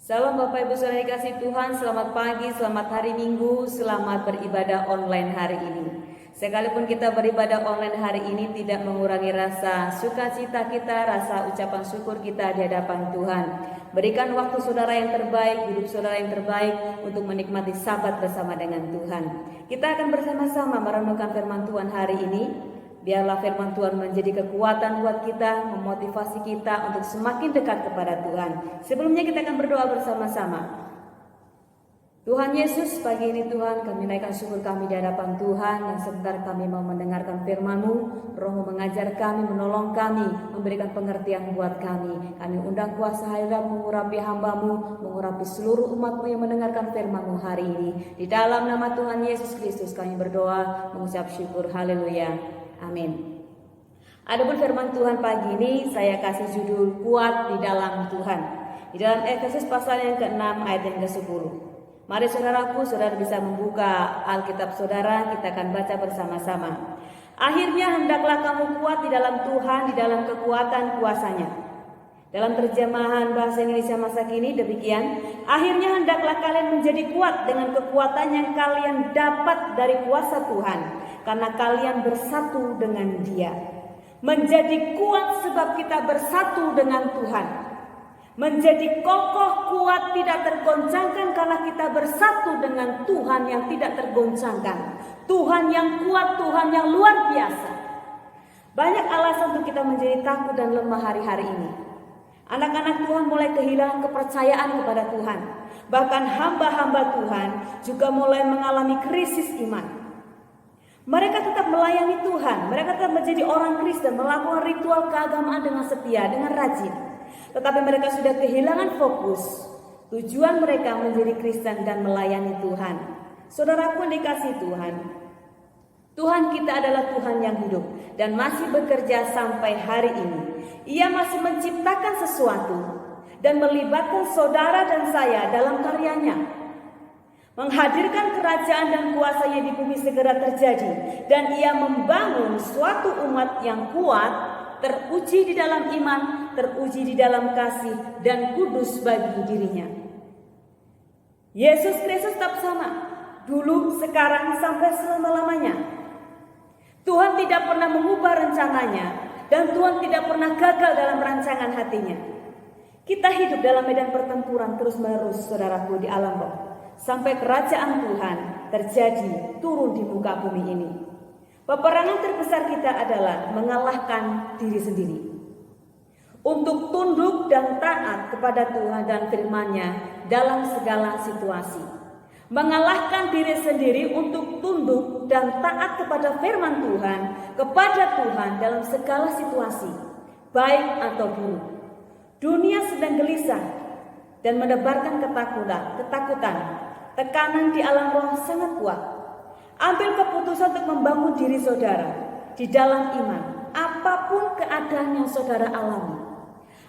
Salam Bapak Ibu Saudara dikasih Tuhan, selamat pagi, selamat hari Minggu, selamat beribadah online hari ini. Sekalipun kita beribadah online hari ini tidak mengurangi rasa sukacita kita, rasa ucapan syukur kita di hadapan Tuhan. Berikan waktu saudara yang terbaik, hidup saudara yang terbaik untuk menikmati Sabat bersama dengan Tuhan. Kita akan bersama-sama merenungkan firman Tuhan hari ini. Biarlah firman Tuhan menjadi kekuatan buat kita, memotivasi kita untuk semakin dekat kepada Tuhan. Sebelumnya kita akan berdoa bersama-sama. Tuhan Yesus, pagi ini Tuhan kami naikkan syukur kami di hadapan Tuhan yang sebentar kami mau mendengarkan firman-Mu. Roh-Mu mengajar kami, menolong kami, memberikan pengertian buat kami. Kami undang kuasa hadirat mengurapi hamba-Mu, mengurapi seluruh umat-Mu yang mendengarkan firman-Mu hari ini. Di dalam nama Tuhan Yesus Kristus kami berdoa, mengucap syukur, haleluya. Amin. Adapun firman Tuhan pagi ini saya kasih judul kuat di dalam Tuhan. Di dalam Efesus pasal yang ke-6 ayat yang ke-10. Mari saudaraku, saudara bisa membuka Alkitab saudara, kita akan baca bersama-sama. Akhirnya hendaklah kamu kuat di dalam Tuhan, di dalam kekuatan kuasanya. Dalam terjemahan bahasa Indonesia masa kini demikian, akhirnya hendaklah kalian menjadi kuat dengan kekuatan yang kalian dapat dari kuasa Tuhan, karena kalian bersatu dengan Dia. Menjadi kuat sebab kita bersatu dengan Tuhan. Menjadi kokoh, kuat, tidak tergoncangkan karena kita bersatu dengan Tuhan yang tidak tergoncangkan. Tuhan yang kuat, Tuhan yang luar biasa. Banyak alasan untuk kita menjadi takut dan lemah hari-hari ini. Anak-anak Tuhan mulai kehilangan kepercayaan kepada Tuhan. Bahkan hamba-hamba Tuhan juga mulai mengalami krisis iman. Mereka tetap melayani Tuhan, mereka tetap menjadi orang Kristen, melakukan ritual keagamaan dengan setia, dengan rajin. Tetapi mereka sudah kehilangan fokus. Tujuan mereka menjadi Kristen dan melayani Tuhan. Saudaraku dikasih Tuhan, Tuhan kita adalah Tuhan yang hidup dan masih bekerja sampai hari ini. Ia masih menciptakan sesuatu dan melibatkan saudara dan saya dalam karyanya. Menghadirkan kerajaan dan kuasanya di bumi segera terjadi. Dan ia membangun suatu umat yang kuat, teruji di dalam iman, teruji di dalam kasih, dan kudus bagi dirinya. Yesus Kristus tetap sama, dulu, sekarang, sampai selama-lamanya. Tuhan tidak pernah mengubah rencananya, dan Tuhan tidak pernah gagal dalam rancangan hatinya. Kita hidup dalam medan pertempuran terus-menerus, saudaraku, di alam roh. Sampai kerajaan Tuhan terjadi turun di muka bumi ini. Peperangan terbesar kita adalah mengalahkan diri sendiri. Untuk tunduk dan taat kepada Tuhan dan firman-Nya dalam segala situasi. Mengalahkan diri sendiri untuk tunduk dan taat kepada firman Tuhan, kepada Tuhan dalam segala situasi, baik atau buruk. Dunia sedang gelisah dan menebarkan ketakutan. Tekanan di alam roh sangat kuat. Ambil keputusan untuk membangun diri saudara di dalam iman, apapun keadaan yang saudara alami.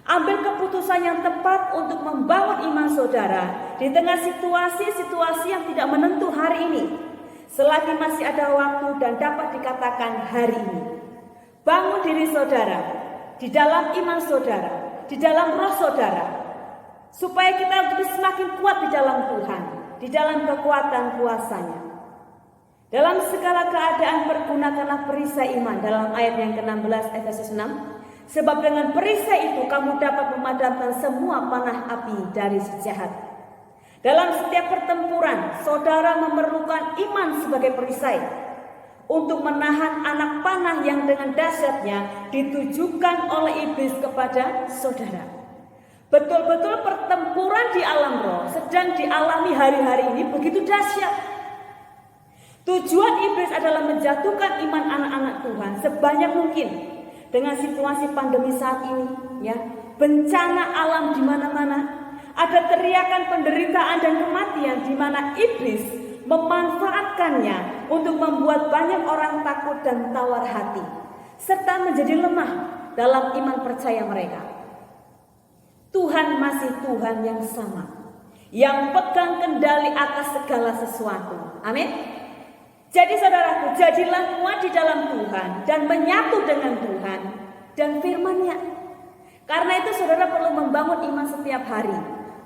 Ambil keputusan yang tepat untuk membangun iman saudara di tengah situasi-situasi yang tidak menentu hari ini. Selagi masih ada waktu dan dapat dikatakan hari ini. Bangun diri saudara di dalam iman saudara, di dalam roh saudara, supaya kita lebih semakin kuat di dalam Tuhan, di dalam kekuatan kuasanya. Dalam segala keadaan pergunakanlah perisai iman dalam ayat yang ke-16 Efesus 6. Sebab dengan perisai itu kamu dapat memadamkan semua panah api dari si jahat. Dalam setiap pertempuran, saudara memerlukan iman sebagai perisai untuk menahan anak panah yang dengan dahsyatnya ditujukan oleh iblis kepada saudara. Betul-betul pertempuran di alam roh sedang dialami hari-hari ini begitu dahsyat. Tujuan iblis adalah menjatuhkan iman anak-anak Tuhan sebanyak mungkin. Dengan situasi pandemi saat ini, ya, bencana alam di mana-mana, ada teriakan penderitaan dan kematian di mana iblis memanfaatkannya untuk membuat banyak orang takut dan tawar hati, serta menjadi lemah dalam iman percaya mereka. Tuhan masih Tuhan yang sama, yang pegang kendali atas segala sesuatu. Amin. Jadi saudaraku, jadilah kuat di dalam Tuhan dan menyatu dengan Tuhan dan firman-Nya. Karena itu saudara perlu membangun iman setiap hari.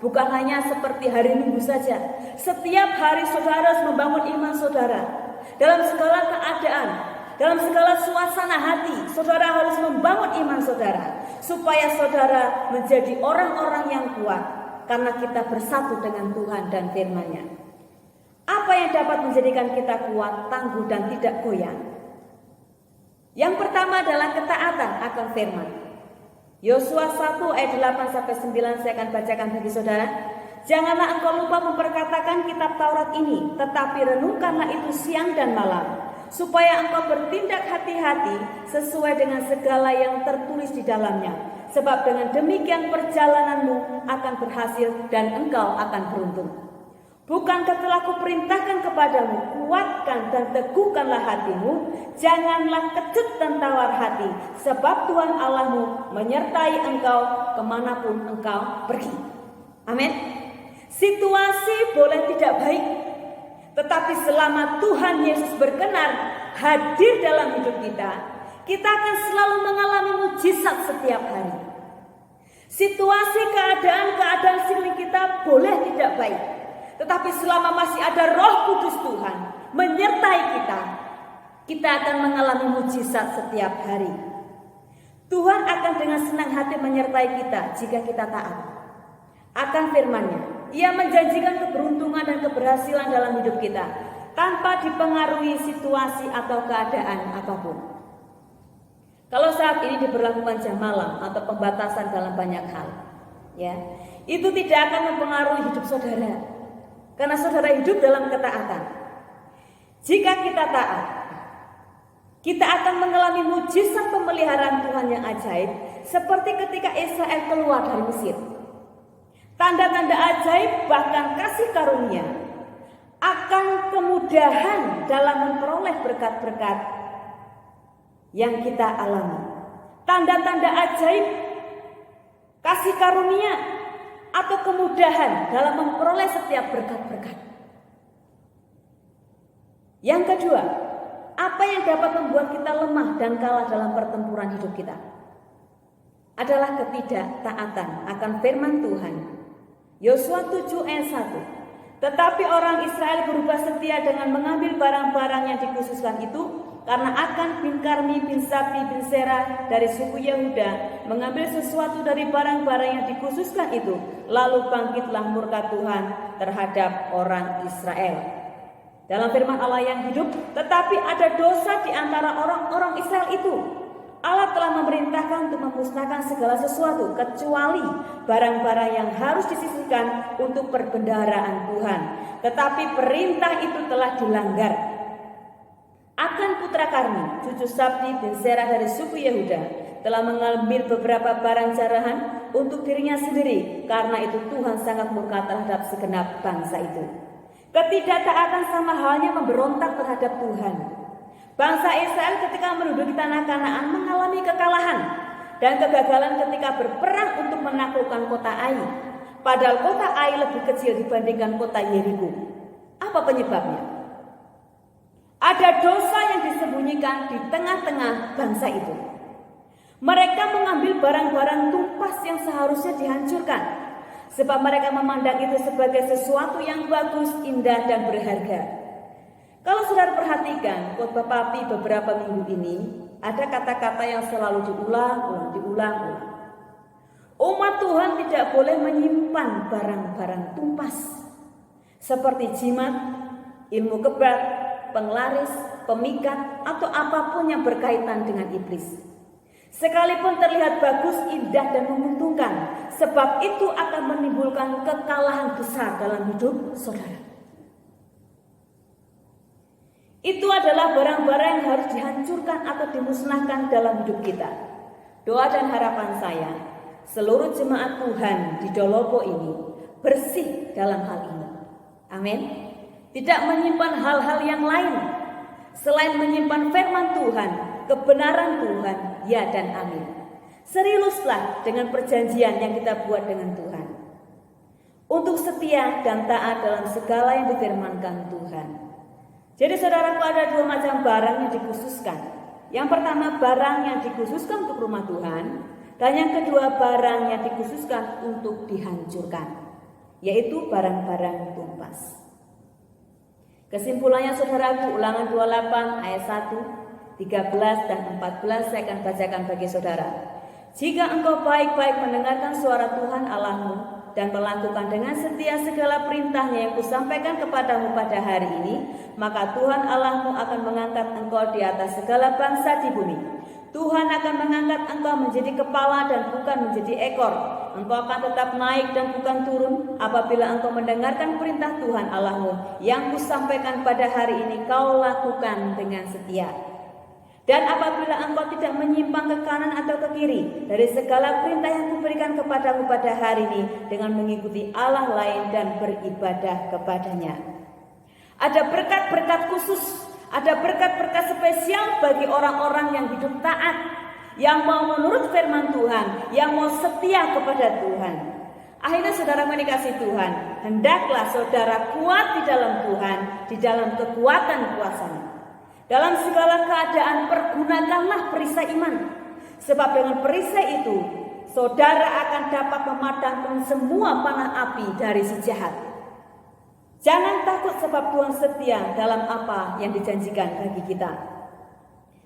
Bukan hanya seperti hari Minggu saja. Setiap hari saudara harus membangun iman saudara. Dalam segala keadaan, dalam segala suasana hati, saudara harus membangun iman saudara. Supaya saudara menjadi orang-orang yang kuat. Karena kita bersatu dengan Tuhan dan firman-Nya. Apa yang dapat menjadikan kita kuat, tangguh, dan tidak goyang? Yang pertama adalah ketaatan akan firman. Yosua 1 ayat 8-9 saya akan bacakan bagi saudara. Janganlah engkau lupa memperkatakan kitab Taurat ini, tetapi renungkanlah itu siang dan malam, supaya engkau bertindak hati-hati sesuai dengan segala yang tertulis di dalamnya. Sebab dengan demikian perjalananmu akan berhasil dan engkau akan beruntung. Bukankah telah kuperintahkan kepadamu, kuatkan dan teguhkanlah hatimu, janganlah kecut dan tawar hati, sebab Tuhan Allahmu menyertai engkau kemanapun engkau pergi. Amin. Situasi boleh tidak baik, tetapi selama Tuhan Yesus berkenan hadir dalam hidup kita akan selalu mengalami mujizat setiap hari. Situasi keadaan sekeliling kita boleh tidak baik, tetapi selama masih ada Roh Kudus Tuhan menyertai kita akan mengalami mujizat setiap hari. Tuhan akan dengan senang hati menyertai kita jika kita taat akan firman-Nya. Ia menjanjikan keberuntungan dan keberhasilan dalam hidup kita tanpa dipengaruhi situasi atau keadaan apapun. Kalau saat ini diberlakukan jam malam atau pembatasan dalam banyak hal, ya, itu tidak akan mempengaruhi hidup saudara. Karena saudara hidup dalam ketaatan. Jika kita taat, kita akan mengalami mujizat pemeliharaan Tuhan yang ajaib, seperti ketika Israel keluar dari Mesir. Tanda-tanda ajaib bahkan kasih karunia akan kemudahan dalam memperoleh berkat-berkat yang kita alami. Tanda-tanda ajaib, kasih karunia atau kemudahan dalam memperoleh setiap berkat-berkat. Yang kedua, apa yang dapat membuat kita lemah dan kalah dalam pertempuran hidup kita? Adalah ketidaktaatan akan firman Tuhan. Yosua 7 ayat 1. Tetapi orang Israel berubah setia dengan mengambil barang-barang yang dikhususkan itu, karena Akan bin Karmi bin Sabdi bin Serah dari suku Yehuda mengambil sesuatu dari barang-barang yang dikhususkan itu, lalu bangkitlah murka Tuhan terhadap orang Israel. Dalam firman Allah yang hidup, tetapi ada dosa di antara orang-orang Israel itu. Allah telah memerintahkan untuk memusnahkan segala sesuatu kecuali barang-barang yang harus disisihkan untuk perbendaharaan Tuhan. Tetapi perintah itu telah dilanggar. Akan putra Karmi, cucu Sabdi bin Serah dari suku Yehuda, telah mengambil beberapa barang jarahan untuk dirinya sendiri. Karena itu Tuhan sangat murka terhadap segenap bangsa itu. Ketidaktaatan sama halnya memberontak terhadap Tuhan. Bangsa Israel ketika menduduki tanah Kanaan mengalami kekalahan dan kegagalan ketika berperang untuk menaklukkan kota Ai. Padahal kota Ai lebih kecil dibandingkan kota Yeriko. Apa penyebabnya? Ada dosa yang disembunyikan di tengah-tengah bangsa itu. Mereka mengambil barang-barang tumpas yang seharusnya dihancurkan, sebab mereka memandang itu sebagai sesuatu yang bagus, indah, dan berharga. Kalau saudara perhatikan khotbah Papi beberapa minggu ini, ada kata-kata yang selalu diulang-ulang. Umat Tuhan tidak boleh menyimpan barang-barang tumpas seperti jimat, ilmu kebal, penglaris, pemikat, atau apapun yang berkaitan dengan iblis. Sekalipun terlihat bagus, indah, dan menguntungkan, sebab itu akan menimbulkan kekalahan besar dalam hidup saudara. Itu adalah barang-barang yang harus dihancurkan atau dimusnahkan dalam hidup kita. Doa dan harapan saya, seluruh jemaat Tuhan di Dolopo ini bersih dalam hal ini. Amin. Tidak menyimpan hal-hal yang lain selain menyimpan firman Tuhan, kebenaran Tuhan, ya dan amin. Seriuslah dengan perjanjian yang kita buat dengan Tuhan, untuk setia dan taat dalam segala yang difirmankan Tuhan. Jadi saudaraku, ada dua macam barang yang dikhususkan. Yang pertama, barang yang dikhususkan untuk rumah Tuhan, dan yang kedua, barang yang dikhususkan untuk dihancurkan. yaitu barang-barang tumpas. Kesimpulannya saudaraku, Ulangan 28 ayat 1, 13 dan 14 saya akan bacakan bagi saudara. Jika engkau baik-baik mendengarkan suara Tuhan Allahmu dan melakukan dengan setia segala perintahnya yang kusampaikan kepadamu pada hari ini, maka Tuhan Allahmu akan mengangkat engkau di atas segala bangsa di bumi. Tuhan akan mengangkat engkau menjadi kepala dan bukan menjadi ekor. Engkau akan tetap naik dan bukan turun apabila engkau mendengarkan perintah Tuhan Allahmu yang kusampaikan pada hari ini kau lakukan dengan setia. Dan apabila engkau tidak menyimpang ke kanan atau ke kiri dari segala perintah yang kuberikan kepadamu pada hari ini dengan mengikuti Allah lain dan beribadah kepadanya. Ada berkat-berkat khusus, ada berkat-berkat spesial bagi orang-orang yang hidup taat, yang mau menurut firman Tuhan, yang mau setia kepada Tuhan. Akhirnya saudara dikasihi Tuhan, hendaklah saudara kuat di dalam Tuhan, di dalam kekuatan kuasa-Nya. Dalam segala keadaan pergunakanlah perisai iman. Sebab dengan perisai itu saudara akan dapat memadamkan semua panah api dari si jahat. Jangan takut sebab Tuhan setia dalam apa yang dijanjikan bagi kita.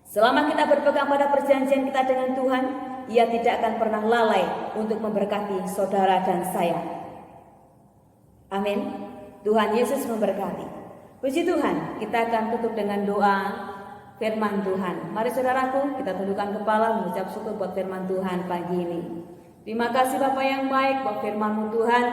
Selama kita berpegang pada perjanjian kita dengan Tuhan, Ia tidak akan pernah lalai untuk memberkati saudara dan saya. Amin. Tuhan Yesus memberkati. Puji Tuhan, kita akan tutup dengan doa firman Tuhan. Mari saudaraku, kita tundukkan kepala mengucap syukur buat firman Tuhan pagi ini. Terima kasih Bapa yang baik buat firman-Mu Tuhan.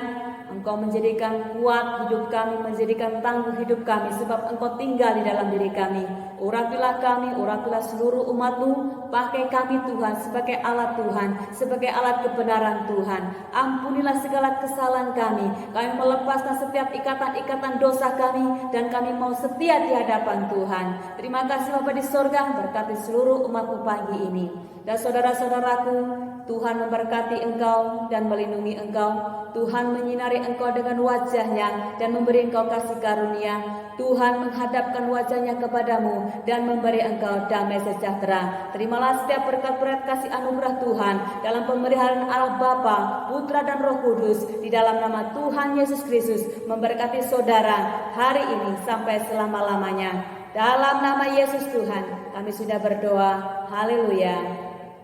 Engkau menjadikan kuat hidup kami, menjadikan tangguh hidup kami, sebab Engkau tinggal di dalam diri kami. Urapilah kami, urapilah seluruh umat-Mu. Pakai kami Tuhan sebagai alat Tuhan, sebagai alat kebenaran Tuhan. Ampunilah segala kesalahan kami. Kami melepaskan setiap ikatan-ikatan dosa kami, dan kami mau setia di hadapan Tuhan. Terima kasih Bapa di sorga, berkati seluruh umat-Mu pagi ini. Dan saudara-saudaraku, Tuhan memberkati engkau dan melindungi engkau. Tuhan menyinari engkau dengan wajah-Nya dan memberi engkau kasih karunia. Tuhan menghadapkan wajah-Nya kepadamu dan memberi engkau damai sejahtera. Terimalah setiap berkat-berkat kasih anugerah Tuhan dalam pemeliharaan Allah Bapa, Putra dan Roh Kudus, di dalam nama Tuhan Yesus Kristus, memberkati saudara hari ini sampai selama-lamanya. Dalam nama Yesus Tuhan kami sudah berdoa. Haleluya.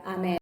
Amin.